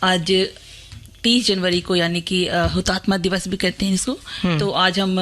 आज 30 जनवरी को यानी कि हुतात्मा दिवस भी कहते हैं इसको। तो आज हम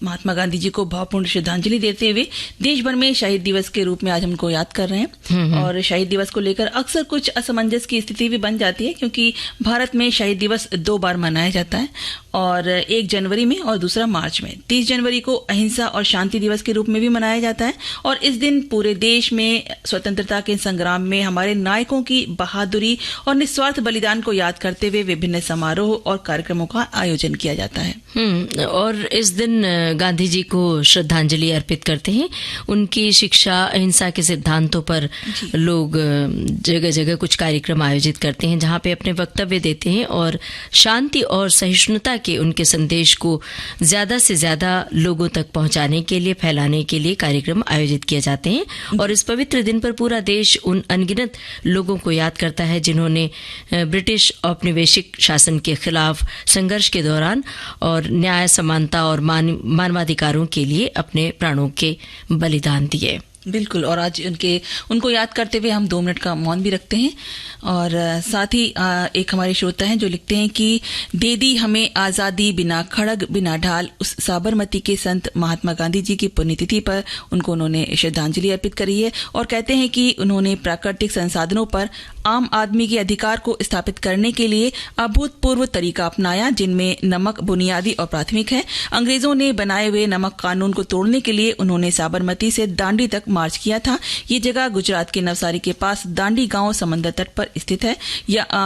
महात्मा गांधी जी को भावपूर्ण श्रद्धांजलि देते हुए देश भर में शहीद दिवस के रूप में आज उनको याद कर रहे हैं। और शहीद दिवस को लेकर अक्सर कुछ असमंजस की स्थिति भी बन जाती है, क्योंकि भारत में शहीद दिवस 2 बार मनाया जाता है, और 1 जनवरी में और दूसरा मार्च में। 30 जनवरी को अहिंसा और शांति दिवस के रूप में भी मनाया जाता है, और इस दिन पूरे देश में स्वतंत्रता के संग्राम में हमारे नायकों की बहादुरी और निस्वार्थ बलिदान को याद करते हुए विभिन्न समारोह और कार्यक्रमों का आयोजन किया जाता है। और इस दिन गांधी जी को श्रद्धांजलि अर्पित करते हैं। उनकी शिक्षा, अहिंसा के सिद्धांतों पर लोग जगह जगह कुछ कार्यक्रम आयोजित करते हैं, जहां पे अपने वक्तव्य देते हैं और शांति और सहिष्णुता के उनके संदेश को ज्यादा से ज्यादा लोगों तक पहुंचाने के लिए, फैलाने के लिए कार्यक्रम आयोजित किए जाते हैं। और इस पवित्र दिन पर पूरा देश उन अनगिनत लोगों को याद करता है जिन्होंने ब्रिटिश औपनिवेशिक शासन के खिलाफ संघर्ष के दौरान और न्याय, समानता और मानवाधिकारों के लिए अपने प्राणों के बलिदान दिए। बिल्कुल। और आज उनको याद करते हुए हम 2 मिनट का मौन भी रखते हैं। और साथ ही एक हमारे श्रोता हैं जो लिखते हैं कि दे दी हमें आज़ादी बिना खड़ग बिना ढाल, उस साबरमती के संत महात्मा गांधी जी की पुण्यतिथि पर उन्होंने श्रद्धांजलि अर्पित करी है, और कहते हैं कि उन्होंने प्राकृतिक संसाधनों पर आम आदमी के अधिकार को स्थापित करने के लिए अभूतपूर्व तरीका अपनाया, जिनमें नमक बुनियादी और प्राथमिक है। अंग्रेजों ने बनाए हुए नमक कानून को तोड़ने के लिए उन्होंने साबरमती से दांडी तक मार्च किया था। ये जगह गुजरात के नवसारी के पास दांडी गांव समंदर तट पर स्थित है।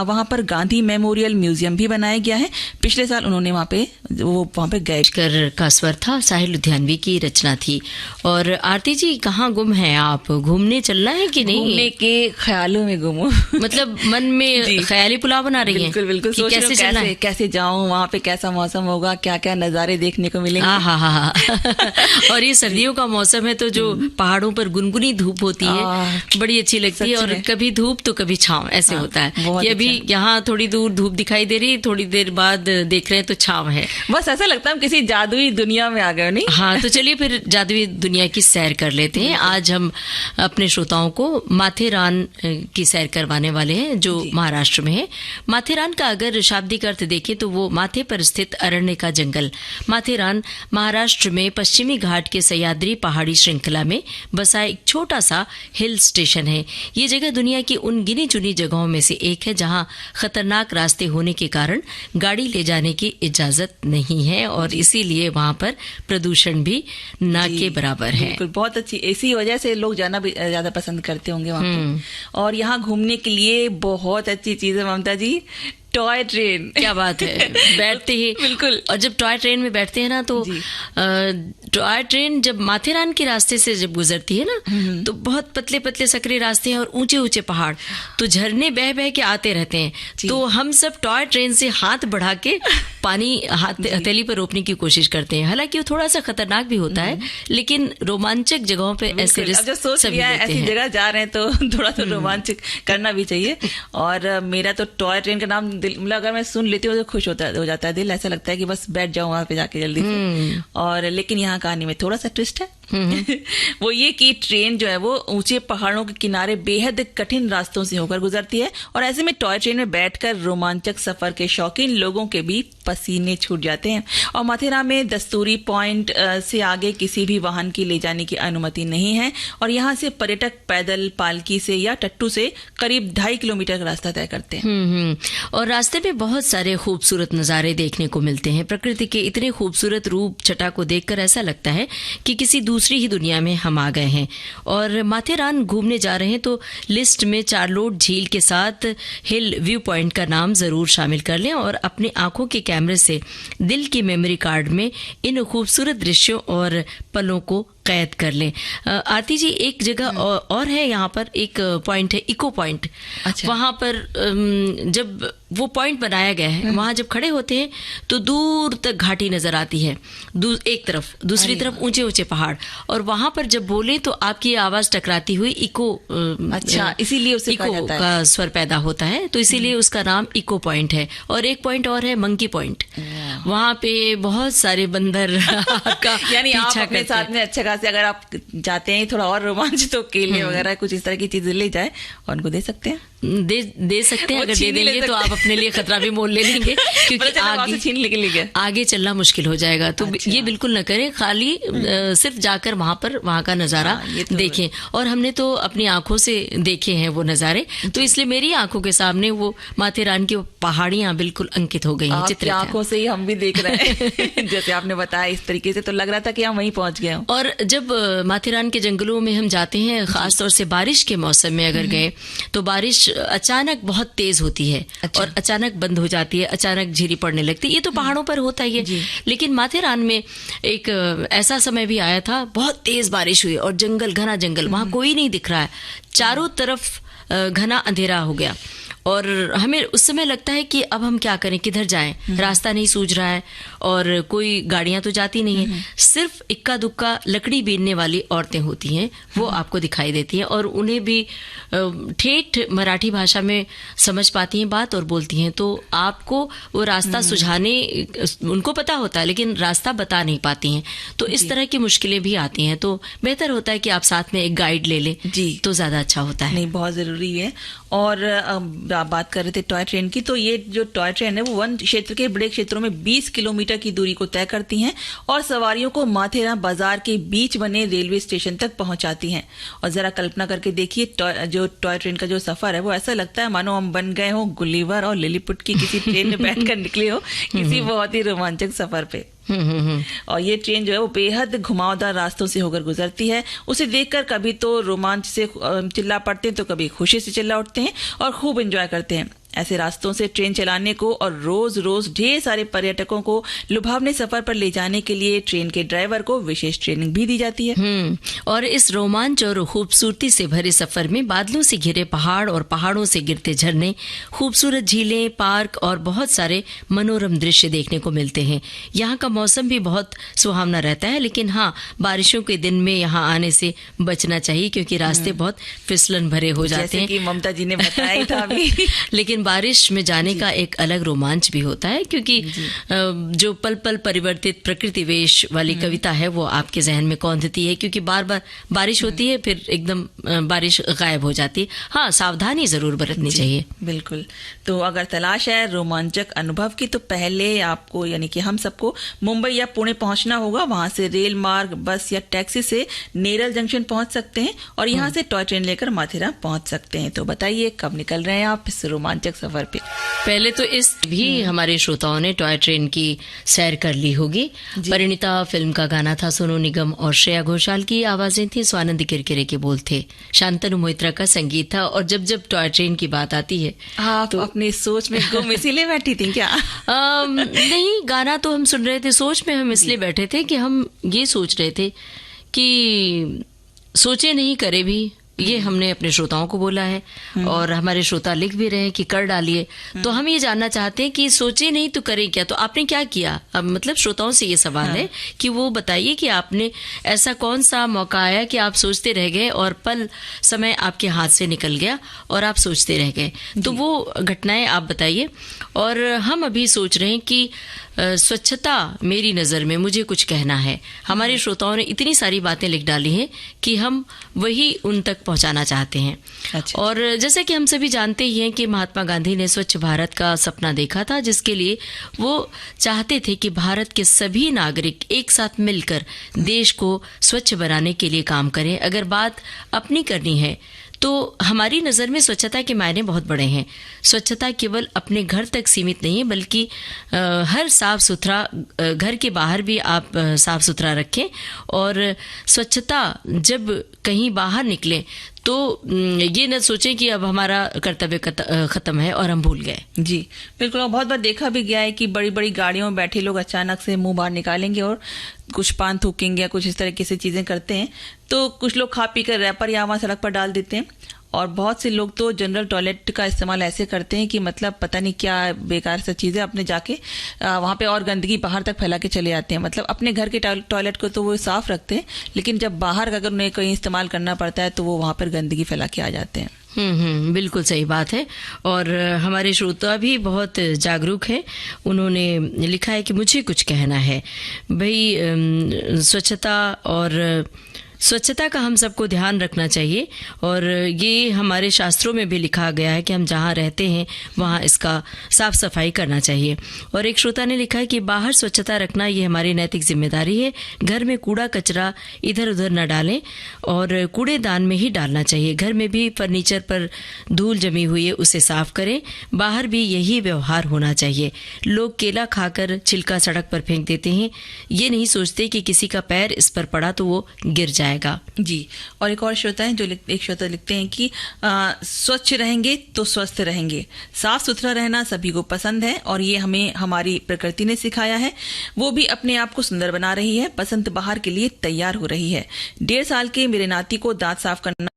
वहां पर गांधी मेमोरियल म्यूजियम भी बनाया गया है। पिछले साल उन्होंने वहां पे गए का स्वर था, साहिल लुधियानवी की रचना थी। और आरती जी, कहाँ गुम हैं आप? घूमने चलना है कि नहीं? घूमने के ख्यालों में गुम हूं। मतलब मन में ख्याली पुलाव बना रही है? बिल्कुल बिल्कुल। सोच कैसे जाऊं, वहां पे कैसा मौसम होगा, क्या क्या नजारे देखने को मिलेंगे। और ये सर्दियों का मौसम है, तो जो पहाड़ों पर गुनगुनी धूप होती है बड़ी अच्छी लगती है। और कभी धूप तो कभी छांव, ऐसे होता है कि अभी यहाँ थोड़ी दूर धूप दिखाई दे रही, थोड़ी देर बाद देख रहे हैं तो छांव है। बस ऐसा लगता है हम किसी जादुई दुनिया में आ गए, नहीं? हाँ, तो चलिए फिर जादुई दुनिया की सैर कर लेते हैं। आज हम अपने श्रोताओं को माथेरान की सैर करवाने वाले हैं, जो महाराष्ट्र में है। माथेरान का अगर शाब्दिक अर्थ देखें तो वो माथे पर स्थित अरण्य का जंगल। माथेरान महाराष्ट्र में पश्चिमी घाट के सह्याद्री पहाड़ी श्रृंखला में बसा एक छोटा सा हिल स्टेशन है। ये जगह दुनिया की उन गिनी चुनी जगहों में से एक है जहां खतरनाक रास्ते होने के कारण गाड़ी ले जाने की इजाजत नहीं है, और इसीलिए वहां पर प्रदूषण भी ना के बराबर है। बिल्कुल, बहुत अच्छी। इसी वजह से लोग जाना भी ज्यादा पसंद करते होंगे वहां पे। और यहाँ घूमने के लिए बहुत अच्छी चीज है ममता जी, टॉय ट्रेन। क्या बात है, बैठते ही बिल्कुल। और जब टॉय ट्रेन में बैठते हैं ना, तो टॉय ट्रेन जब माथेरान के रास्ते से जब गुजरती है ना, तो बहुत पतले पतले सकरे रास्ते हैं और ऊंचे ऊंचे पहाड़, तो झरने बह बह के आते रहते हैं। तो हम सब टॉय ट्रेन से हाथ बढ़ा के पानी हथेली पर रोकने की कोशिश करते हैं। हालांकि वो थोड़ा सा खतरनाक भी होता है, लेकिन रोमांचक जगहों पे ऐसे रिस्क सभी लेते हैं। ऐसी जगह जा रहे हैं तो थोड़ा सा रोमांचक करना भी चाहिए। और मेरा तो टॉय ट्रेन का नाम मतलब अगर मैं सुन लेती हूँ तो खुश हो जाता है दिल। ऐसा लगता है कि बस बैठ जाऊं वहां पे जाके जल्दी से। और लेकिन यहाँ कहानी में थोड़ा सा ट्विस्ट है। वो ये कि ट्रेन जो है वो ऊंचे पहाड़ों के किनारे बेहद कठिन रास्तों से होकर गुजरती है, और ऐसे में टॉय ट्रेन में बैठकर रोमांचक सफर के शौकीन लोगों के भी पसीने छूट जाते हैं। और माथेरान में दस्तूरी पॉइंट से आगे किसी भी वाहन की ले जाने की अनुमति नहीं है, और यहाँ से पर्यटक पैदल, पालकी से या टट्टू से करीब 2.5 किलोमीटर का रास्ता तय करते हैं। और रास्ते में बहुत सारे खूबसूरत नजारे देखने को मिलते हैं। प्रकृति के इतने खूबसूरत रूप छटा को देखकर ऐसा लगता है कि किसी दूसरी ही दुनिया में हम आ गए हैं। और माथेरान घूमने जा रहे हैं तो लिस्ट में चारलोट झील के साथ हिल व्यू पॉइंट का नाम जरूर शामिल कर लें, और अपनी आंखों के कैमरे से दिल की मेमोरी कार्ड में इन खूबसूरत दृश्यों और पलों को कैद कर लें। आरती जी, एक जगह और है यहाँ पर, एक पॉइंट है इको पॉइंट। अच्छा। वहां पर जब वो पॉइंट बनाया गया है, वहां जब खड़े होते हैं तो दूर तक घाटी नजर आती है एक तरफ, दूसरी तरफ ऊंचे ऊंचे पहाड़, और वहां पर जब बोले तो आपकी आवाज टकराती हुई इको, अच्छा, इसीलिए उसे कहा जाता है, का स्वर पैदा होता है, तो इसीलिए उसका नाम इको पॉइंट है। और एक पॉइंट और है मंकी पॉइंट, वहां पे बहुत सारे बंदर का यानी आप अपने साथ में अच्छा खासे अगर आप जाते हैं थोड़ा और रोमांच, तो केले वगैरह कुछ इस तरह की चीजें ले जाए और उनको दे सकते हैं। दे सकते हैं। वो अगर दे छीन ही ले देंगे तो आप अपने लिए खतरा भी मोल ले लेंगे, क्योंकि आगे छीन लेंगे, आगे चलना मुश्किल हो जाएगा। तो अच्छा। ये बिल्कुल न करें, खाली सिर्फ जाकर वहां का नजारा तो देखें। और हमने तो अपनी आंखों से देखे हैं वो नजारे, तो इसलिए मेरी आंखों के सामने वो माथेरान की पहाड़ियां बिल्कुल अंकित हो गई हैं। आपकी आंखों से ही हम भी देख रहे हैं जैसे आपने बताया इस तरीके से, तो लग रहा था कि हम वहीं पहुंच गए हैं। और जब माथेरान के जंगलों में हम जाते हैं, खास तौर से बारिश के मौसम में अगर गए, तो बारिश अचानक बहुत तेज होती है। अच्छा। और अचानक बंद हो जाती है, अचानक झीरी पड़ने लगती है। ये तो पहाड़ों पर होता ही है, लेकिन माथेरान में एक ऐसा समय भी आया था, बहुत तेज बारिश हुई और जंगल, घना जंगल, वहां कोई नहीं दिख रहा है, चारों तरफ घना अंधेरा हो गया। और हमें उस समय लगता है कि अब हम क्या करें, किधर जाएं, रास्ता नहीं सूझ रहा है और कोई गाड़ियां तो जाती नहीं है। सिर्फ इक्का दुक्का लकड़ी बीनने वाली औरतें होती हैं, वो आपको दिखाई देती हैं और उन्हें भी ठेठ मराठी भाषा में समझ पाती हैं बात और बोलती हैं। तो आपको वो रास्ता सुझाने, उनको पता होता है लेकिन रास्ता बता नहीं पाती हैं। तो इस तरह की मुश्किलें भी आती हैं। तो बेहतर होता है कि आप साथ में एक गाइड ले लें, तो ज्यादा अच्छा होता है। नहीं, बहुत जरूरी है। और आप बात कर रहे थे टॉय ट्रेन की, तो ये जो टॉय ट्रेन है वो वन क्षेत्र के बड़े क्षेत्रों में 20 किलोमीटर की दूरी को तय करती हैं और सवारियों को माथेरान बाजार के बीच बने रेलवे स्टेशन तक पहुंचाती हैं। और जरा कल्पना करके देखिए, जो टॉय ट्रेन का जो सफर है वो ऐसा लगता है मानो हम बन गए हो गुलिवर और लिलीपुट की किसी ट्रेन में बैठकर निकले हो किसी बहुत ही रोमांचक सफर पे। और ये ट्रेन जो है वो बेहद घुमावदार रास्तों से होकर गुजरती है। उसे देखकर कभी तो रोमांच से चिल्ला पड़ते हैं, तो कभी खुशी से चिल्ला उठते हैं और खूब एंजॉय करते हैं। ऐसे रास्तों से ट्रेन चलाने को और रोज रोज ढेर सारे पर्यटकों को लुभावने सफर पर ले जाने के लिए ट्रेन के ड्राइवर को विशेष ट्रेनिंग भी दी जाती है। और इस रोमांच और खूबसूरती से भरे सफर में बादलों से घिरे पहाड़ और पहाड़ों से गिरते झरने, खूबसूरत झीलें, पार्क और बहुत सारे मनोरम दृश्य देखने को मिलते हैं। यहाँ का मौसम भी बहुत सुहावना रहता है, लेकिन हाँ, बारिशों के दिन में यहाँ आने से बचना चाहिए क्योंकि रास्ते बहुत फिसलन भरे हो जाते हैं, जैसे कि ममता जी ने बताया ही था अभी। लेकिन बारिश में जाने का एक अलग रोमांच भी होता है, क्योंकि जो पल पल परिवर्तित प्रकृति वेश वाली कविता है वो आपके जहन में कौंधती है, क्योंकि बार बार बारिश होती है, फिर एकदम बारिश गायब हो जाती है। हाँ, सावधानी जरूर बरतनी चाहिए। बिल्कुल। तो अगर तलाश है रोमांचक अनुभव की, तो पहले आपको यानी कि हम सबको मुंबई या पुणे पहुंचना होगा। वहां से रेल मार्ग, बस या टैक्सी से नेरल जंक्शन पहुंच सकते हैं और यहाँ से टॉय ट्रेन लेकर माथेरान पहुंच सकते हैं। तो बताइए कब निकल रहे हैं आप इस रोमांचक सफर पे? पहले तो इस भी हमारे श्रोताओं ने टॉय ट्रेन की सैर कर ली होगी। परिणीता फिल्म का गाना था, सोनू निगम और श्रेया घोषाल की आवाजें थी, स्वानंद किरकिरे के बोल थे, शांतनु मोहित्रा का संगीत था। और जब जब टॉय ट्रेन की बात आती है, तो अपनी सोच में गुम इसीलिए बैठी थी क्या? नहीं, गाना तो हम सुन रहे थे, सोच में हम इसलिए बैठे थे कि हम ये सोच रहे थे कि सोचे नहीं करे भी, ये हमने अपने श्रोताओं को बोला है और हमारे श्रोता लिख भी रहे हैं कि कर डालिए। तो हम ये जानना चाहते हैं कि सोचे नहीं तो करें क्या। तो आपने क्या किया? अब मतलब श्रोताओं से ये सवाल है कि वो बताइए कि आपने ऐसा कौन सा मौका आया कि आप सोचते रह गए और पल समय आपके हाथ से निकल गया और आप सोचते रह गए। तो वो घटनाएं आप बताइए। और हम अभी सोच रहे हैं कि स्वच्छता मेरी नज़र में, मुझे कुछ कहना है। हमारे श्रोताओं ने इतनी सारी बातें लिख डाली हैं कि हम वही उन तक पहुंचाना चाहते हैं। अच्छा। और जैसे कि हम सभी जानते ही हैं कि महात्मा गांधी ने स्वच्छ भारत का सपना देखा था, जिसके लिए वो चाहते थे कि भारत के सभी नागरिक एक साथ मिलकर देश को स्वच्छ बनाने के लिए काम करें। अगर बात अपनी करनी है तो हमारी नज़र में स्वच्छता के मायने बहुत बड़े हैं। स्वच्छता केवल अपने घर तक सीमित नहीं है, बल्कि हर साफ सुथरा, घर के बाहर भी आप साफ सुथरा रखें। और स्वच्छता जब कहीं बाहर निकले तो ये न सोचें कि अब हमारा कर्तव्य खत्म है और हम भूल गए। जी बिल्कुल। और बहुत बार देखा भी गया है कि बड़ी बड़ी गाड़ियों में बैठे लोग अचानक से मुंह बाहर निकालेंगे और कुछ पान थूकेंगे या कुछ इस तरीके से चीजें करते हैं। तो कुछ लोग खा पी कर रैपर या वहां सड़क पर डाल देते हैं और बहुत से लोग तो जनरल टॉयलेट का इस्तेमाल ऐसे करते हैं कि मतलब पता नहीं क्या बेकार सा चीज़ें अपने जाके वहाँ पे और गंदगी बाहर तक फैला के चले आते हैं। मतलब अपने घर के टॉयलेट को तो वो साफ रखते हैं, लेकिन जब बाहर अगर उन्हें कहीं इस्तेमाल करना पड़ता है तो वो वहाँ पर गंदगी फैला के आ जाते हैं। बिल्कुल सही बात है। और हमारे श्रोता भी बहुत जागरूक हैं। उन्होंने लिखा है कि मुझे कुछ कहना है। भाई, स्वच्छता और स्वच्छता का हम सबको ध्यान रखना चाहिए और ये हमारे शास्त्रों में भी लिखा गया है कि हम जहाँ रहते हैं वहाँ इसका साफ सफाई करना चाहिए। और एक श्रोता ने लिखा है कि बाहर स्वच्छता रखना ये हमारी नैतिक जिम्मेदारी है। घर में कूड़ा कचरा इधर उधर न डालें और कूड़ेदान में ही डालना चाहिए। घर में भी फर्नीचर पर धूल जमी हुई है उसे साफ करें। बाहर भी यही व्यवहार होना चाहिए। लोग केला खाकर छिलका सड़क पर फेंक देते हैं, ये नहीं सोचते कि किसी का पैर इस पर पड़ा तो वो गिर जाएगा। जी। और एक और श्रोता है जो एक श्रोता लिखते हैं कि स्वच्छ रहेंगे तो स्वस्थ रहेंगे। साफ सुथरा रहना सभी को पसंद है और ये हमें हमारी प्रकृति ने सिखाया है। वो भी अपने आप को सुंदर बना रही है। बसंत बहार के लिए तैयार हो रही है। 1.5 साल के मेरे नाती को दांत साफ करना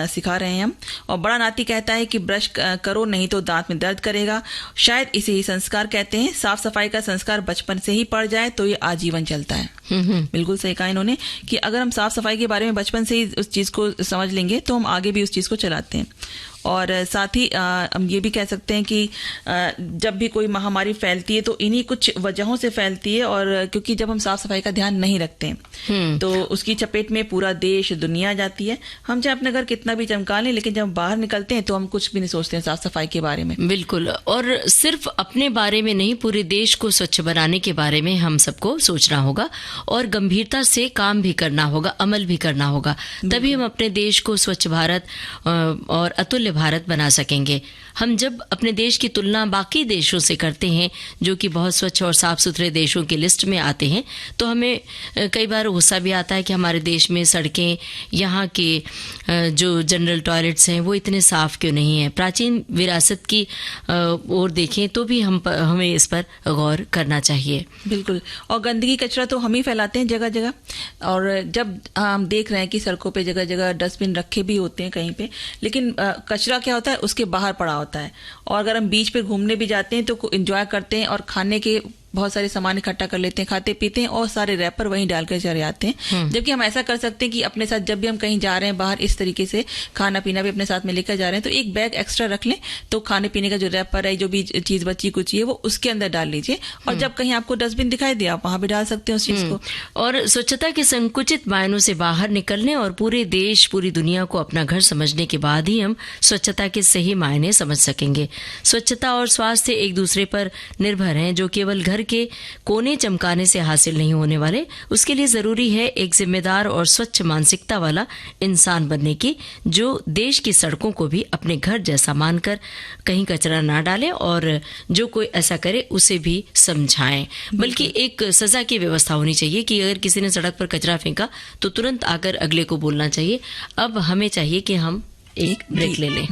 सिखा रहे हैं हम। और बड़ा नाती कहता है कि ब्रश करो नहीं तो दांत में दर्द करेगा। शायद इसे ही संस्कार कहते हैं। साफ सफाई का संस्कार बचपन से ही पड़ जाए तो ये आजीवन चलता है। बिल्कुल सही कहा इन्होंने कि अगर हम साफ सफाई के बारे में बचपन से ही उस चीज को समझ लेंगे तो हम आगे भी उस चीज को चलाते हैं। और साथ ही हम ये भी कह सकते हैं कि जब भी कोई महामारी फैलती है तो इन्हीं कुछ वजहों से फैलती है। और क्योंकि जब हम साफ सफाई का ध्यान नहीं रखते हैं तो उसकी चपेट में पूरा देश दुनिया जाती है। हम चाहे अपने घर कितना भी चमका लें लेकिन जब हम बाहर निकलते हैं तो हम कुछ भी नहीं सोचते हैं साफ सफाई के बारे में। बिल्कुल। और सिर्फ अपने बारे में नहीं, पूरे देश को स्वच्छ बनाने के बारे में हम सबको सोचना होगा और गंभीरता से काम भी करना होगा, अमल भी करना होगा। तभी हम अपने देश को स्वच्छ भारत और अतुल्य भारत बना सकेंगे। हम जब अपने देश की तुलना बाकी देशों से करते हैं जो कि बहुत स्वच्छ और साफ सुथरे देशों की लिस्ट में आते हैं तो हमें कई बार गुस्सा भी आता है कि हमारे देश में सड़कें, यहाँ के जो जनरल टॉयलेट्स हैं वो इतने साफ क्यों नहीं है। प्राचीन विरासत की ओर देखें तो भी हमें इस पर गौर करना चाहिए। बिल्कुल। और गंदगी कचरा तो हम ही फैलाते हैं जगह जगह। और जब हम देख रहे हैं कि सड़कों पे जगह जगह डस्टबिन रखे भी होते हैं कहीं पे, लेकिन कचरा क्या होता है उसके बाहर पड़ा होता है। और अगर हम बीच पे घूमने भी जाते हैं तो एंजॉय करते हैं और खाने के बहुत सारे सामान इकट्ठा कर लेते हैं, खाते पीते हैं और सारे रैपर वहीं डालकर चले आते हैं। जबकि हम ऐसा कर सकते हैं कि अपने साथ जब भी हम कहीं जा रहे हैं बाहर, इस तरीके से खाना पीना भी अपने साथ में लेकर जा रहे हैं तो एक बैग एक्स्ट्रा रख लें। तो खाने पीने का जो रैपर है, जो भी चीज बची कुछ है वो उसके अंदर डाल लीजिए। और जब कहीं आपको डस्टबिन दिखाई दे आप वहां भी डाल सकते हैं उस चीज को। और स्वच्छता के संकुचित मायनों से बाहर निकलने और पूरे देश, पूरी दुनिया को अपना घर समझने के बाद ही हम स्वच्छता के सही मायने समझ सकेंगे। स्वच्छता और स्वास्थ्य एक दूसरे पर निर्भर हैं, जो केवल घर के कोने चमकाने से हासिल नहीं होने वाले। उसके लिए जरूरी है एक जिम्मेदार और स्वच्छ मानसिकता वाला इंसान बनने की, जो देश की सड़कों को भी अपने घर जैसा मानकर कहीं कचरा ना डाले और जो कोई ऐसा करे उसे भी समझाएं। बल्कि एक सजा की व्यवस्था होनी चाहिए कि अगर किसी ने सड़क पर कचरा फेंका तो तुरंत आकर अगले को बोलना चाहिए। अब हमें चाहिए कि हम एक ब्रेक ले लें।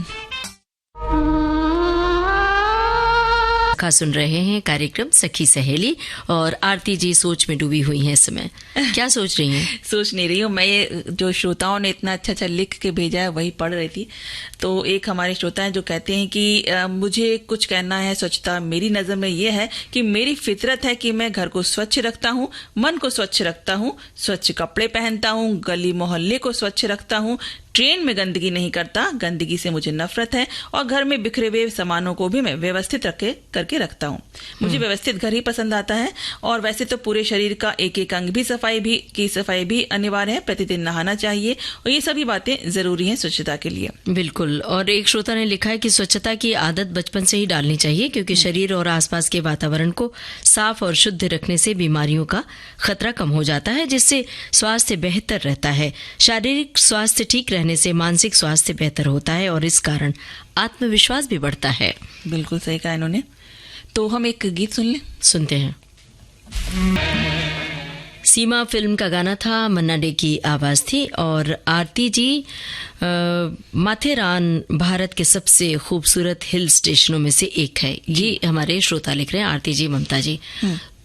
सुन रहे हैं कार्यक्रम सखी सहेली और आरती जी सोच में डूबी हुई हैं इस समय। क्या सोच रही हैं? सोच नहीं रही हूँ मैं, ये जो श्रोताओं ने इतना अच्छा लिख के भेजा है वही पढ़ रही थी। तो एक हमारे श्रोता हैं जो कहते हैं कि मुझे कुछ कहना है। स्वच्छता मेरी नजर में ये है कि मेरी फितरत है कि मैं घर को स्वच्छ रखता हूँ, मन को स्वच्छ रखता हूँ, स्वच्छ कपड़े पहनता हूँ, गली मोहल्ले को स्वच्छ रखता हूँ, ट्रेन में गंदगी नहीं करता, गंदगी से मुझे नफरत है और घर में बिखरे हुए सामानों को भी मैं व्यवस्थित करके रखता हूँ। मुझे व्यवस्थित घर ही पसंद आता है। और वैसे तो पूरे शरीर का एक एक अंग भी सफाई भी अनिवार्य है। प्रतिदिन नहाना चाहिए और ये सभी बातें जरूरी हैं स्वच्छता के लिए। बिल्कुल। और एक श्रोता ने लिखा है कि स्वच्छता की आदत बचपन से ही डालनी चाहिए क्योंकि शरीर और आसपास के वातावरण को साफ और शुद्ध रखने से बीमारियों का खतरा कम हो जाता है, जिससे स्वास्थ्य बेहतर रहता है। शारीरिक स्वास्थ्य ठीक रहने से मानसिक स्वास्थ्य बेहतर होता है और इस कारण आत्मविश्वास भी बढ़ता है। बिल्कुल सही कहा इन्होंने। तो हम एक गीत सुन लें। सुनते हैं। सीमा फिल्म का गाना था, मन्ना डे की आवाज थी और आरती जी माथेरान भारत के सबसे खूबसूरत हिल स्टेशनों में से एक है, ये हमारे श्रोता लिख रहे हैं, आरती जी, ममता जी।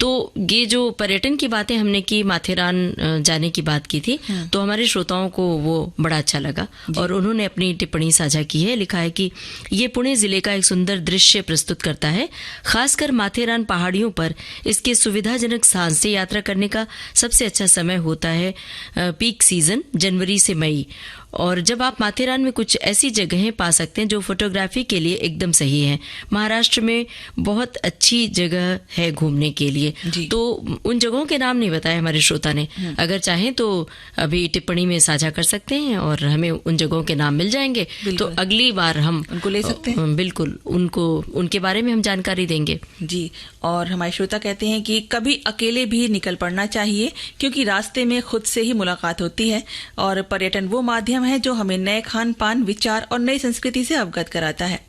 तो ये जो पर्यटन की बातें हमने की, माथेरान जाने की बात की थी, तो हमारे श्रोताओं को वो बड़ा अच्छा लगा और उन्होंने अपनी टिप्पणी साझा की है। लिखा है कि ये पुणे जिले का एक सुंदर दृश्य प्रस्तुत करता है। खासकर माथेरान पहाड़ियों पर इसके सुविधाजनक स्थान से यात्रा करने का सबसे अच्छा समय होता है पीक सीजन, जनवरी से मई, और जब आप माथेरान में कुछ ऐसी जगहें पा सकते हैं जो फोटोग्राफी के लिए एकदम सही है। महाराष्ट्र में बहुत अच्छी जगह है घूमने के लिए, तो उन जगहों के नाम नहीं बताए हमारे श्रोता ने। अगर चाहें तो अभी टिप्पणी में साझा कर सकते हैं और हमें उन जगहों के नाम मिल जाएंगे, तो अगली बार हम उनको ले सकते हैं। बिल्कुल, उनके बारे में हम जानकारी देंगे जी। और हमारे श्रोता कहते हैं कि कभी अकेले भी निकल पड़ना चाहिए, क्योंकि रास्ते में खुद से ही मुलाकात होती है और पर्यटन वो माध्यम है जो हमें नए खान पान, विचार और नई संस्कृति से अवगत कराता है।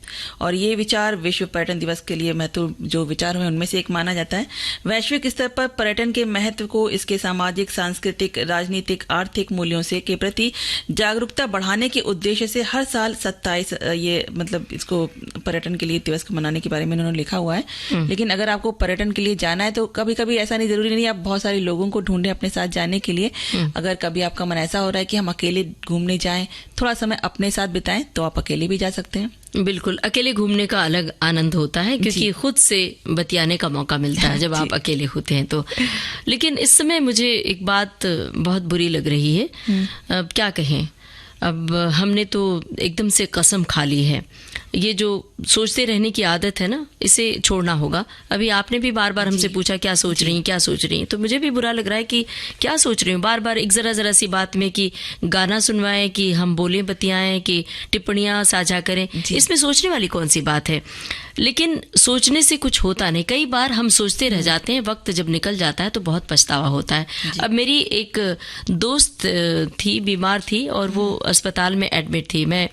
और ये विचार विश्व पर्यटन दिवस के लिए महत्व जो विचार हुए उनमें से एक माना जाता है। वैश्विक स्तर पर पर्यटन के महत्व को इसके सामाजिक, सांस्कृतिक, राजनीतिक, आर्थिक मूल्यों से के प्रति जागरूकता बढ़ाने के उद्देश्य से हर साल 27 ये मतलब इसको पर्यटन के लिए दिवस को मनाने के बारे में उन्होंने लिखा हुआ है। लेकिन अगर आपको पर्यटन के लिए जाना है तो कभी कभी ऐसा नहीं, जरूरी नहीं आप बहुत सारे लोगों को ढूंढें अपने साथ जाने के लिए। अगर कभी आपका मन ऐसा हो रहा है कि हम अकेले घूमने जाएं, थोड़ा समय अपने साथ बिताएं, तो आप अकेले भी जा सकते हैं। बिल्कुल, अकेले घूमने का अलग आनंद होता है, क्योंकि खुद से बतियाने का मौका मिलता है जब आप अकेले होते हैं तो। लेकिन इस समय मुझे एक बात बहुत बुरी लग रही है। अब क्या कहें, अब हमने तो एकदम से कसम खा ली है। ये जो सोचते रहने की आदत है ना, इसे छोड़ना होगा। अभी आपने भी बार बार हमसे पूछा क्या सोच रही हैं, क्या सोच रही हैं, तो मुझे भी बुरा लग रहा है कि क्या सोच रही हूँ। बार बार एक जरा सी बात में कि गाना सुनवाएं, कि हम बोलें बतियाएं, कि टिप्पणियां साझा करें, इसमें सोचने वाली कौन सी बात है। लेकिन सोचने से कुछ होता नहीं। कई बार हम सोचते रह जाते हैं, वक्त जब निकल जाता है तो बहुत पछतावा होता है। अब मेरी एक दोस्त थी, बीमार थी और वो अस्पताल में एडमिट थी। मैं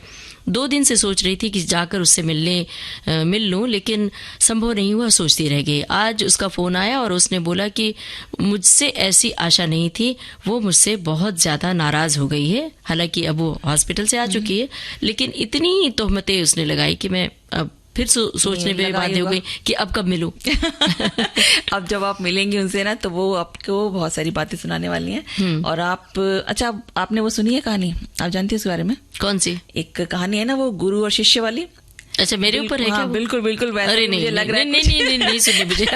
2 दिन से सोच रही थी कि जाकर उससे मिल लूं, लेकिन संभव नहीं हुआ, सोचती रह गई। आज उसका फोन आया और उसने बोला कि मुझसे ऐसी आशा नहीं थी, वो मुझसे बहुत ज्यादा नाराज हो गई है। हालांकि अब वो हॉस्पिटल से आ चुकी है, लेकिन इतनी तोहमतें उसने लगाई कि मैं अब फिर सोचने में बाध्य हो गई कि अब कब मिलूं। अब जब आप मिलेंगे उनसे ना, तो वो आपको बहुत सारी बातें सुनाने वाली हैं। और अच्छा, आपने वो सुनी है कहानी, आप जानती है उसके बारे में? कौन सी? एक कहानी है ना, वो गुरु और शिष्य वाली। अच्छा, मेरे ऊपर है क्या? बिल्कुल बिल्कुल वैसे। अरे मुझे लग रहा है नहीं सुनने मुझे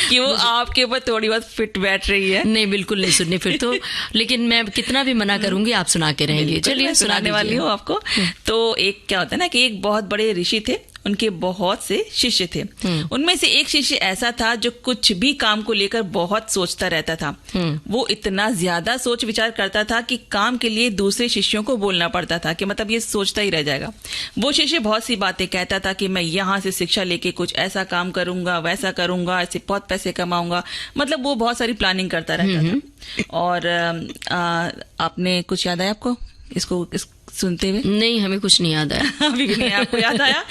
कि वो आपके ऊपर थोड़ी बहुत फिट बैठ रही है। नहीं, बिल्कुल नहीं सुनने फिर तो। लेकिन मैं कितना भी मना करूंगी, आप सुना के रहेंगे। चलिए, सुनाने वाली हूँ आपको। तो एक क्या होता है ना कि एक बहुत बड़े ऋषि थे, उनके बहुत से शिष्य थे। उनमें से एक शिष्य ऐसा था जो कुछ भी काम को लेकर बहुत सोचता रहता था। वो इतना ज्यादा सोच विचार करता था कि काम के लिए दूसरे शिष्यों को बोलना पड़ता था, कि मतलब ये सोचता ही रह जाएगा। वो शिष्य बहुत सी बातें कहता था कि मैं यहाँ से शिक्षा लेके कुछ ऐसा काम करूंगा, वैसा करूंगा, ऐसे बहुत पैसे कमाऊंगा। मतलब वो बहुत सारी प्लानिंग करता रहता था। और आपने कुछ याद आया आपको इसको सुनते हुए? नहीं, हमें कुछ नहीं याद आया। अभी भी नहीं आपको याद आया?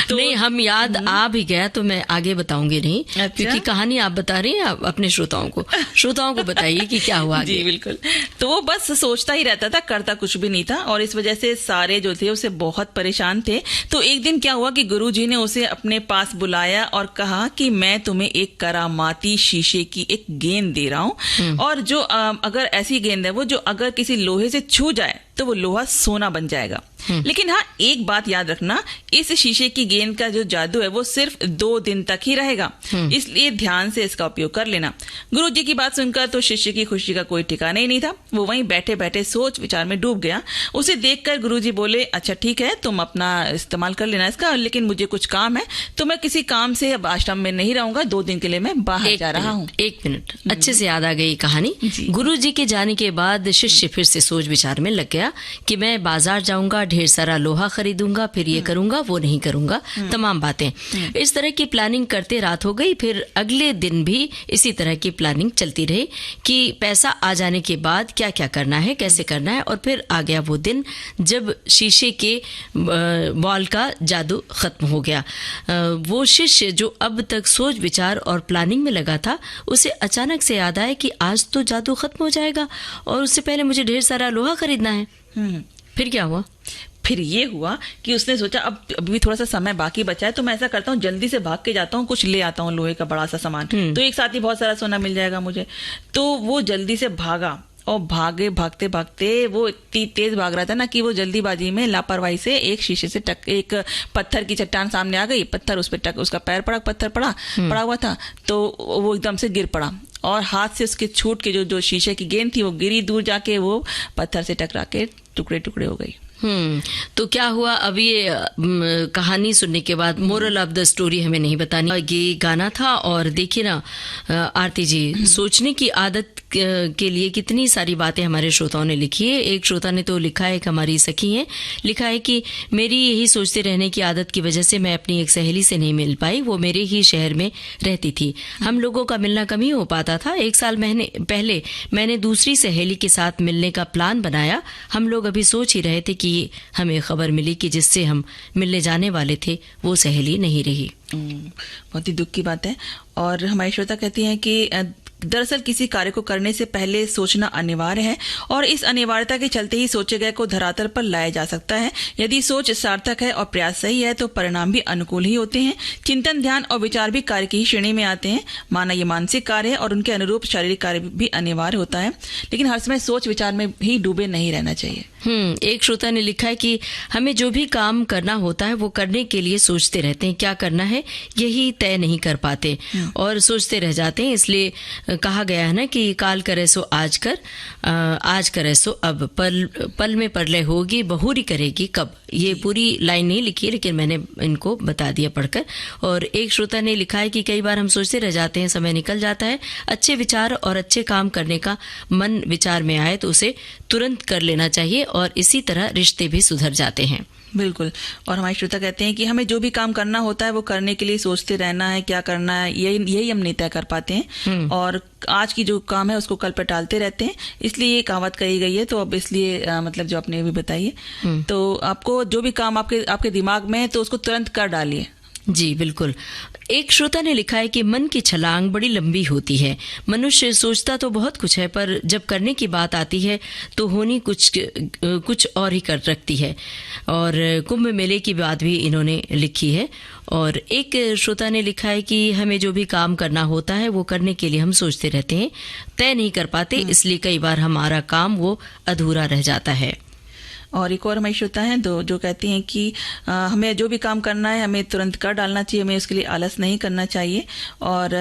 तो नहीं, हम याद आ भी गया तो मैं आगे बताऊंगी नहीं। अच्छा? क्योंकि कहानी आप बता रही हैं, आप अपने श्रोताओं को बताइए कि क्या हुआ आगे। जी बिल्कुल। तो वो बस सोचता ही रहता था, करता कुछ भी नहीं था, और इस वजह से सारे जो थे उसे बहुत परेशान थे। तो एक दिन क्या हुआ कि गुरुजी ने उसे अपने पास बुलाया और कहा कि मैं तुम्हें एक करामाती शीशे की एक गेंद दे रहा हूँ, और जो अगर ऐसी गेंद है वो जो अगर किसी लोहे से छू जाए तो वो लोहा सोना बन जाएगा। लेकिन हाँ, एक बात याद रखना, इस शीशे की गेंद का जो जादू है वो सिर्फ 2 दिन तक ही रहेगा, इसलिए ध्यान से इसका उपयोग कर लेना। गुरुजी की बात सुनकर तो शिष्य की खुशी का कोई ठिकाना ही नहीं था। वो वहीं बैठे बैठे सोच विचार में डूब गया। उसे देखकर गुरुजी बोले, अच्छा ठीक है, तुम अपना इस्तेमाल कर लेना इसका, लेकिन मुझे कुछ काम है, तो मैं किसी काम से अब आश्रम में नहीं रहूंगा, 2 दिन के लिए मैं बाहर जा रहा हूँ। 1 मिनट, अच्छे से याद आ गई कहानी। गुरुजी के जाने के बाद शिष्य फिर से सोच विचार में लग गया कि मैं बाजार जाऊंगा, ढेर सारा लोहा खरीदूंगा, फिर ये करूंगा, वो नहीं करूंगा, तमाम बातें। इस तरह की प्लानिंग करते रात हो गई। फिर अगले दिन भी इसी तरह की प्लानिंग चलती रही कि पैसा आ जाने के बाद क्या क्या करना है, कैसे करना है। और फिर आ गया वो दिन जब शीशे के बॉल का जादू खत्म हो गया। वो शिष्य जो अब तक सोच विचार और प्लानिंग में लगा था, उसे अचानक से याद आया कि आज तो जादू खत्म हो जाएगा और उससे पहले मुझे ढेर सारा लोहा खरीदना है। फिर क्या हुआ? फिर ये हुआ कि उसने सोचा अब अभी थोड़ा सा समय बाकी बचा है, तो मैं ऐसा करता हूँ, जल्दी से भाग के जाता हूँ, कुछ ले आता हूँ लोहे का बड़ा सा सामान, तो एक साथ ही बहुत सारा सोना मिल जाएगा मुझे। तो वो जल्दी से भागा और भागते भागते वो इतनी तेज भाग रहा था ना कि वो जल्दीबाजी में लापरवाही से एक शीशे से एक पत्थर की चट्टान सामने आ गई। पत्थर उस पर उसका पैर पड़ा, पत्थर पड़ा हुआ था, तो वो एकदम से गिर पड़ा और हाथ से उसके छूट के जो शीशे की गेंद थी वो गिरी, दूर जाके वो पत्थर से टकरा के टुकड़े टुकड़े हो गई। तो क्या हुआ अब ये कहानी सुनने के बाद मोरल ऑफ द स्टोरी हमें नहीं बतानी, ये गाना था। और देखिए ना आरती जी, सोचने की आदत के लिए कितनी सारी बातें हमारे श्रोताओं ने लिखी है। एक श्रोता ने तो लिखा है, एक हमारी सखी है, लिखा है कि मेरी यही सोचते रहने की आदत की वजह से मैं अपनी एक सहेली से नहीं मिल पाई। वो मेरे ही शहर में रहती थी, हम लोगों का मिलना कम ही हो पाता था। एक साल पहले मैंने दूसरी सहेली के साथ मिलने का प्लान बनाया। हम लोग अभी सोच ही रहे थे कि हमें खबर मिली कि जिससे हम मिलने जाने वाले थे वो सहेली नहीं रही। बहुत ही दुख की बात है। और हमारी श्रोता कहती हैं कि दरअसल किसी कार्य को करने से पहले सोचना अनिवार्य है और इस अनिवार्यता के चलते ही सोचे गए को धरातल पर लाया जा सकता है। यदि सोच सार्थक है और प्रयास सही है तो परिणाम भी अनुकूल ही होते हैं। चिंतन, ध्यान और विचार भी कार्य की ही श्रेणी में आते हैं। माना ये मानसिक कार्य है और उनके अनुरूप शारीरिक कार्य भी अनिवार्य होता है, लेकिन हर समय सोच विचार में ही डूबे नहीं रहना चाहिए। एक श्रोता ने लिखा है कि हमें जो भी काम करना होता है वो करने के लिए सोचते रहते हैं, क्या करना है यही तय नहीं कर पाते और सोचते रह जाते हैं। इसलिए कहा गया है ना कि काल करे सो आज कर, आज करे सो अब, पल में परलय होगी, बहुरी करेगी कब। ये पूरी लाइन नहीं लिखी है, लेकिन मैंने इनको बता दिया पढ़कर। और एक श्रोता ने लिखा है कि कई बार हम सोचते रह जाते हैं, समय निकल जाता है। अच्छे विचार और अच्छे काम करने का मन विचार में आए तो उसे तुरंत कर लेना चाहिए और इसी तरह रिश्ते भी सुधर जाते हैं। बिल्कुल। और हमारे श्रोता कहते हैं कि हमें जो भी काम करना होता है वो करने के लिए सोचते रहना है, क्या करना है यही हम नहीं तय कर पाते हैं और आज की जो काम है उसको कल पर टालते रहते हैं। इसलिए ये कहावत कही गई है। तो अब इसलिए मतलब जो आपने भी बताइए, तो आपको जो भी काम आपके दिमाग में है तो उसको तुरंत कर डालिए। जी बिल्कुल। एक श्रोता ने लिखा है कि मन की छलांग बड़ी लंबी होती है। मनुष्य सोचता तो बहुत कुछ है पर जब करने की बात आती है तो होनी कुछ और ही कर रखती है। और कुंभ मेले की बात भी इन्होंने लिखी है। और एक श्रोता ने लिखा है कि हमें जो भी काम करना होता है वो करने के लिए हम सोचते रहते हैं, तय नहीं कर पाते, इसलिए कई बार हमारा काम वो अधूरा रह जाता है। और एक और हमारी श्रोता है जो कहती हैं कि हमें जो भी काम करना है हमें तुरंत कर डालना चाहिए, हमें उसके लिए आलस नहीं करना चाहिए। और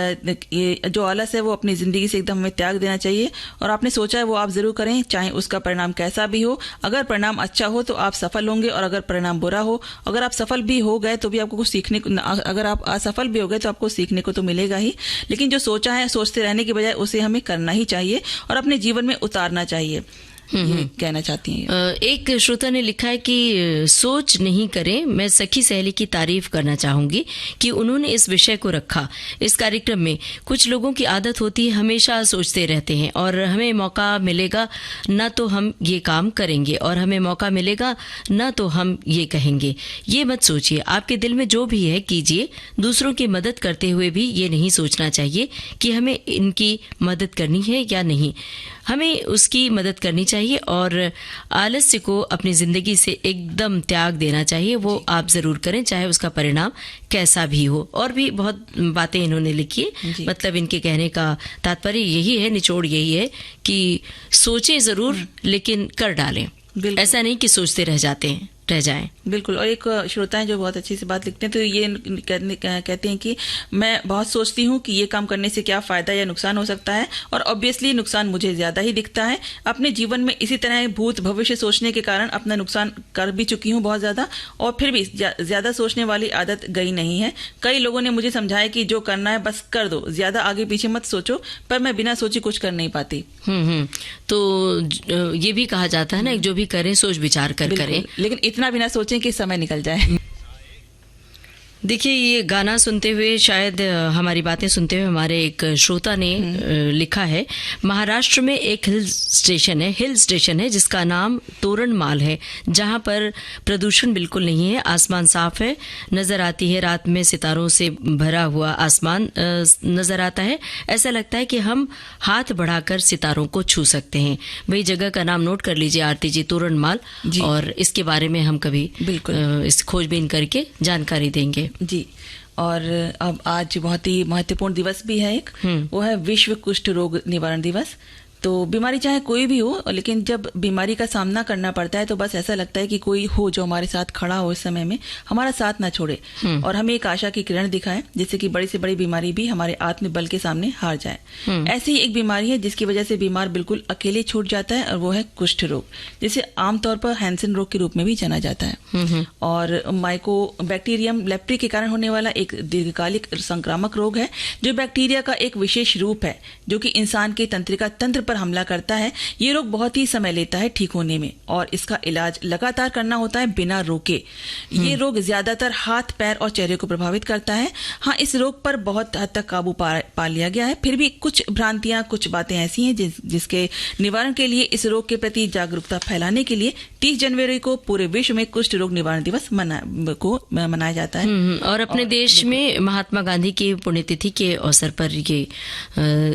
ये जो आलस है वो अपनी ज़िंदगी से एकदम हमें त्याग देना चाहिए। और आपने सोचा है वो आप ज़रूर करें, चाहे उसका परिणाम कैसा भी हो। अगर परिणाम अच्छा हो तो आप सफल होंगे और अगर परिणाम बुरा हो, अगर आप सफल भी हो गए तो भी आपको कुछ सीखने को, अगर आप असफल भी हो गए तो आपको सीखने को तो मिलेगा ही। लेकिन जो सोचा है सोचते रहने की बजाय उसे हमें करना ही चाहिए और अपने जीवन में उतारना चाहिए। ये कहना चाहती हैं। एक श्रोता ने लिखा है कि सोच नहीं करें। मैं सखी सहेली की तारीफ करना चाहूंगी कि उन्होंने इस विषय को रखा इस कार्यक्रम में। कुछ लोगों की आदत होती है हमेशा सोचते रहते हैं और हमें मौका मिलेगा न तो हम ये काम करेंगे और हमें मौका मिलेगा न तो हम ये कहेंगे। ये मत सोचिए, आपके दिल में जो भी है कीजिए। दूसरों की मदद करते हुए भी ये नहीं सोचना चाहिए कि हमें इनकी मदद करनी है या नहीं, हमें उसकी मदद करनी चाहिए और आलस्य को अपनी जिंदगी से एकदम त्याग देना चाहिए। वो आप जरूर करें चाहे उसका परिणाम कैसा भी हो। और भी बहुत बातें इन्होंने लिखी है। मतलब इनके कहने का तात्पर्य यही है, निचोड़ यही है कि सोचें जरूर लेकिन कर डालें। ऐसा नहीं कि सोचते रह जाएं। बिल्कुल। और एक श्रोता है जो बहुत अच्छी सी बात लिखते हैं, तो ये कहते हैं कि मैं बहुत सोचती हूँ कि ये काम करने से क्या फायदा या नुकसान हो सकता है और ऑब्वियसली नुकसान मुझे ज्यादा ही दिखता है। अपने जीवन में इसी तरह भूत भविष्य सोचने के कारण अपना नुकसान कर भी चुकी हूँ बहुत ज्यादा, और फिर भी ज्यादा सोचने वाली आदत गई नहीं है। कई लोगों ने मुझे समझाया कि जो करना है बस कर दो, ज्यादा आगे पीछे मत सोचो, पर मैं बिना सोचे कुछ कर नहीं पाती। तो ये भी कहा जाता है ना, जो भी करें सोच विचार कर करें, लेकिन इतना भी ना सोचें कि समय निकल जाए। देखिए ये गाना सुनते हुए, शायद हमारी बातें सुनते हुए हमारे एक श्रोता ने लिखा है, महाराष्ट्र में एक हिल स्टेशन है जिसका नाम तोरणमाल है, जहां पर प्रदूषण बिल्कुल नहीं है, आसमान साफ है, नजर आती है, रात में सितारों से भरा हुआ आसमान नजर आता है। ऐसा लगता है कि हम हाथ बढ़ाकर सितारों को छू सकते हैं। वही जगह का नाम नोट कर लीजिए आरती जी, तोरणमाल, और इसके बारे में हम कभी इस खोजबीन करके जानकारी देंगे। जी। और अब आज बहुत ही महत्वपूर्ण दिवस भी है एक, वो है विश्व कुष्ठ रोग निवारण दिवस। तो बीमारी चाहे कोई भी हो, लेकिन जब बीमारी का सामना करना पड़ता है तो बस ऐसा लगता है कि कोई हो जो हमारे साथ खड़ा हो इस समय में, हमारा साथ ना छोड़े और हमें एक आशा की किरण दिखाए, जिससे कि बड़ी से बड़ी बीमारी भी हमारे आत्मबल के सामने हार जाए। ऐसी ही एक बीमारी है जिसकी वजह से बीमार बिल्कुल अकेले छूट जाता है, और वो है कुष्ठ रोग, जिसे आमतौर पर हैंसन रोग के रूप में भी जाना जाता है। और माइकोबैक्टीरियम लेप्री के कारण होने वाला एक दीर्घकालिक संक्रामक रोग है, जो बैक्टीरिया का एक विशेष रूप है जो कि इंसान के तंत्रिका तंत्र पर हमला करता है। ये रोग बहुत ही समय लेता है ठीक होने में, और इसका इलाज लगातार करना होता है बिना रोके। ये रोग ज्यादातर हाथ, पैर और चेहरे को प्रभावित करता है। हाँ, इस रोग पर बहुत हद तक काबू पा लिया गया है, फिर भी कुछ भ्रांतियां, कुछ बातें ऐसी हैं जिसके निवारण के लिए, इस रोग के प्रति जागरूकता फैलाने के लिए 30 जनवरी को पूरे विश्व में कुष्ठ रोग निवारण दिवस मनाया जाता है। और अपने देश में महात्मा गांधी की पुण्यतिथि के अवसर पर ये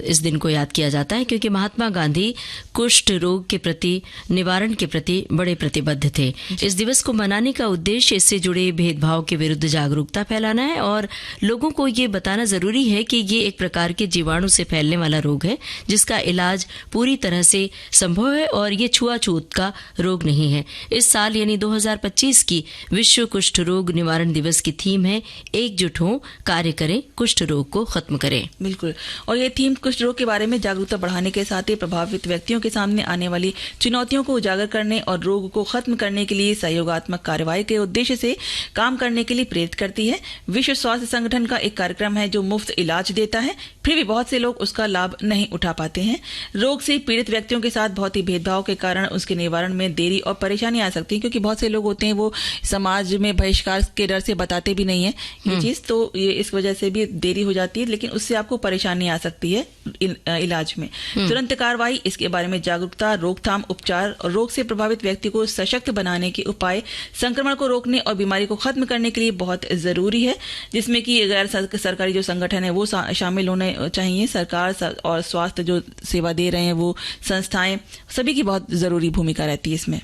इस दिन को याद किया जाता है, क्योंकि महात्मा गांधी कुष्ठ रोग के प्रति, निवारण के प्रति बड़े प्रतिबद्ध थे। इस दिवस को मनाने का उद्देश्य इससे जुड़े भेदभाव के विरुद्ध जागरूकता फैलाना है, और लोगों को ये बताना जरूरी है कि ये एक प्रकार के जीवाणु से फैलने वाला रोग है, जिसका इलाज पूरी तरह से संभव है, और ये छुआछूत का रोग नहीं है। इस साल यानी 2025 की विश्व कुष्ठ रोग निवारण दिवस की थीम है, एकजुट हों, कार्य करें, कुष्ठ रोग को खत्म करें। बिल्कुल, और ये थीम कुष्ठ रोग के बारे में जागरूकता बढ़ाने के साथ ही प्रभावित व्यक्तियों के सामने आने वाली चुनौतियों को उजागर करने और रोग को खत्म करने के लिए सहयोगात्मक कार्रवाई के उद्देश्य से काम करने के लिए प्रेरित करती है। विश्व स्वास्थ्य संगठन का एक कार्यक्रम है जो मुफ्त इलाज देता है, फिर भी बहुत से लोग उसका लाभ नहीं उठा पाते हैं। रोग से पीड़ित व्यक्तियों के साथ बहुत ही भेदभाव के कारण उसके निवारण में देरी और परेशानी आ सकती है, क्योंकि बहुत से लोग होते हैं वो समाज में बहिष्कार के डर से बताते भी नहीं है ये चीज, तो ये इस वजह से भी देरी हो जाती है, लेकिन उससे आपको परेशानी आ सकती है इलाज में। तुरंत कार्रवाई, इसके बारे में जागरूकता, रोकथाम, उपचार और रोग से प्रभावित व्यक्ति को सशक्त बनाने के उपाय, संक्रमण को रोकने और बीमारी को खत्म करने के लिए बहुत जरूरी है, जिसमें कि गैर सरकारी जो संगठन है वो शामिल होने चाहिए। सरकार और स्वास्थ्य जो सेवा दे रहे हैं वो संस्थाएं, सभी की बहुत जरूरी भूमिका रहती है इसमें।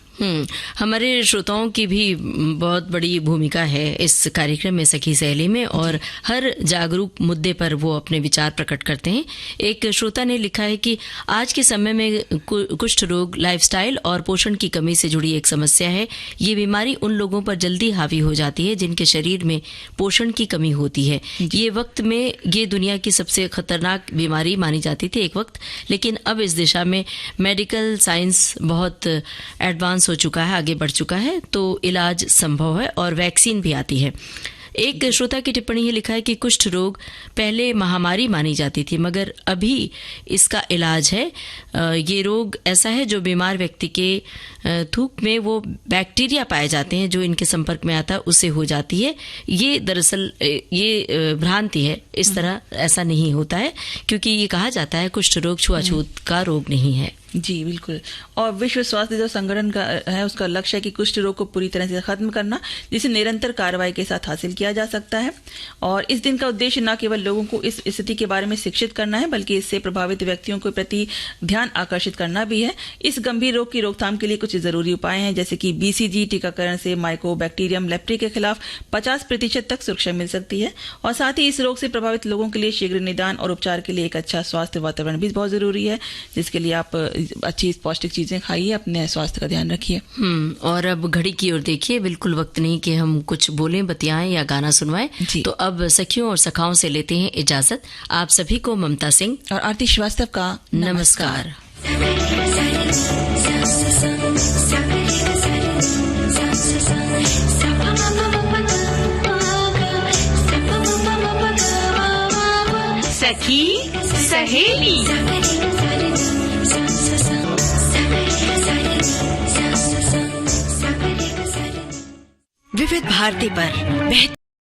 हमारे श्रोताओं की भी बहुत बड़ी भूमिका है इस कार्यक्रम में, सखी सहेली में, और हर जागरूक मुद्दे पर वो अपने विचार प्रकट करते हैं। एक श्रोता ने लिखा है कि आज के समय में कुष्ठ रोग लाइफस्टाइल और पोषण की कमी से जुड़ी एक समस्या है। ये बीमारी उन लोगों पर जल्दी हावी हो जाती है जिनके शरीर में पोषण की कमी होती है। ये वक्त में ये दुनिया की सबसे खतरनाक बीमारी मानी जाती थी एक वक्त, लेकिन अब इस दिशा में मेडिकल साइंस बहुत एडवांस हो चुका है, आगे बढ़ चुका है, तो इलाज संभव है और वैक्सीन भी आती है। एक श्रोता की टिप्पणी ये लिखा है कि कुष्ठ रोग पहले महामारी मानी जाती थी, मगर अभी इसका इलाज है। ये रोग ऐसा है जो बीमार व्यक्ति के थूक में वो बैक्टीरिया पाए जाते हैं जो इनके संपर्क में आता है, उससे हो जाती है। ये दरअसल ये भ्रांति है, इस तरह ऐसा नहीं होता है, क्योंकि ये कहा जाता है कुष्ठ रोग छुआछूत का रोग नहीं है। जी बिल्कुल, और विश्व स्वास्थ्य जो संगठन का है उसका लक्ष्य है कि कुष्ठ रोग को पूरी तरह से खत्म करना, जिसे निरंतर कार्रवाई के साथ हासिल किया जा सकता है। और इस दिन का उद्देश्य न केवल लोगों को इस स्थिति के बारे में शिक्षित करना है, बल्कि इससे प्रभावित व्यक्तियों के प्रति ध्यान आकर्षित करना भी है। इस गंभीर रोग की रोकथाम के लिए कुछ जरूरी उपाय हैं, जैसे कि BCG टीकाकरण से माइकोबैक्टीरियम लेप्री के खिलाफ 50% तक सुरक्षा मिल सकती है, और साथ ही इस रोग से प्रभावित लोगों के लिए शीघ्र निदान और उपचार के लिए एक अच्छा स्वास्थ्य वातावरण भी बहुत जरूरी है, जिसके लिए आप अच्छी पौष्टिक चीजें खाइए, अपने स्वास्थ्य का ध्यान रखिए। और अब घड़ी की ओर देखिए, बिल्कुल वक्त नहीं कि हम कुछ बोलें, बतियाएं या गाना सुनवाएं। तो अब सखियों और सखाओं से लेते हैं इजाजत। आप सभी को ममता सिंह और आरती श्रीवास्तव का नमस्कार। सखी सहेली विविध भारती पर